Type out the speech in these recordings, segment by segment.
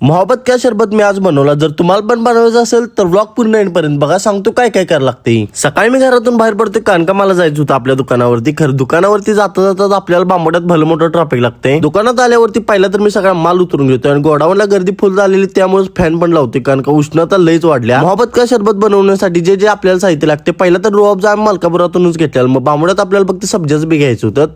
मोहब्बत क्या शरबत मी आज बनवला। जर तुम्हाला पण बनवायचं असेल तर व्लॉग पूर्ण येईपर्यंत बघा, सांगतो काय काय करायला लागते। सकाळी मी घरातून बाहेर पडते कारण का मला जायचं होतं आपल्या दुकानावरती। खरं दुकानावरती जाता जाता आपल्याला बांबोड्यात भलं मोठं ट्रॅफिक लागते। दुकानात आल्यावरती पहिला तर मी सगळा माल उतरून घेतोय आणि गोडाऊनला गर्दी फुल झालेली, त्यामुळे फॅन पण लावते कारण का उष्णता लईच वाढल्या। मोहब्बत का शरबत बनवण्यासाठी जे जे आपल्याला साहित्य लागते, पहिला तर रुअफजा मलकापुरातूनच घेतलेला। मग बांबोड्यात आपल्याला फक्त सब्जाचं बी घ्यायचं होतं।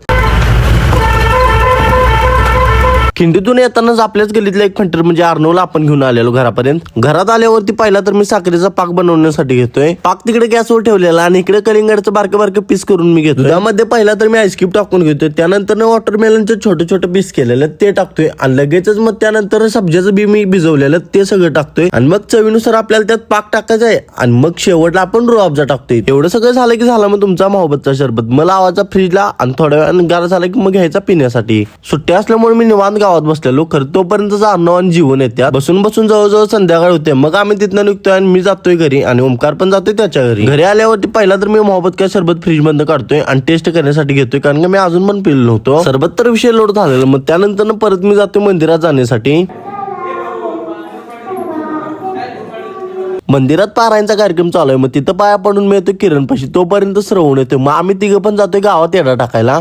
खिंडीतून येतानाच आपल्याच गल्लीतला एक फंटर म्हणजे अर्नवला आपण घेऊन आलेलो घरापर्यंत। घरात आल्यावरती पहिला तर मी साखरेचा पाक बनवण्यासाठी घेतोय। पाक तिकडे गॅसवर ठेवलेला आणि इकडे कलिंगडचं बारके बारके पीस करून मी घेतोय। त्यामध्ये पहिला तर मी आईस्क्रीम टाकून घेतोय, त्यानंतर वॉटरमेलनचे छोटे छोटे पीस केलेले ते टाकतोय आणि लगेचच मग त्यानंतर सब्जाचं बी मी भिजवलेलं ते सगळं टाकतोय आणि मग चवीनुसार आपल्याला त्यात पाक टाकायचा आहे आणि मग शेवटला आपण रुअफजा टाकतोय। एवढं सगळं झालं की झाला मग तुमचा मोहब्बतचा शरबत। मला लावायचा फ्रीजला आणि थोड्या वेळाने गार झाला की मग घ्यायचा पिण्यासाठी। सुट्टी असल्यामुळे मी निवांत गावात बसलेलो। खरं तोपर्यंत अर्णव आणि जीवन येतात। बसून बसून जवळजवळ संध्याकाळ होते। मग आम्ही तिथनं निघतोय आणि मी जातोय घरी आणि ओमकार पण जातोय त्याच्या घरी। घरी आल्यावरती पहिला तर मी मोहब्बत का शरबत फ्रीज बंद काढतोय आणि टेस्ट करण्यासाठी घेतोय कारण की मी अजून पण पिलो नव्हतो। सरबत तर विषय लोड झालेला। मग त्यानंतर परत मी जातोय मंदिरात जाण्यासाठी। मंदिरात पारायणचा कार्यक्रम चालू आहे। मग तिथं पाया पडून मी येतो किरण पाशी, तोपर्यंत श्रवण येतोय। मग आम्ही तिघं पण जातोय गावात येडा टाकायला।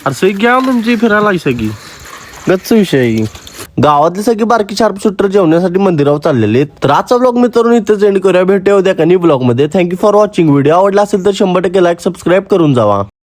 अरे घ्या तुमची फिरायला सगळी गच्च विषय। गावातली सगळी बारकी शार्प शूटर जेवण्यासाठी मंदिरावर चाललेले। तर आजचा ब्लॉग मित्रांनो इथेच एंड करूया। भेटूया उद्या काही ब्लॉग मध्ये। Thank you for watching. व्हिडिओ आवडला असेल तर 100% लाईक सबस्क्राईब करून जावा।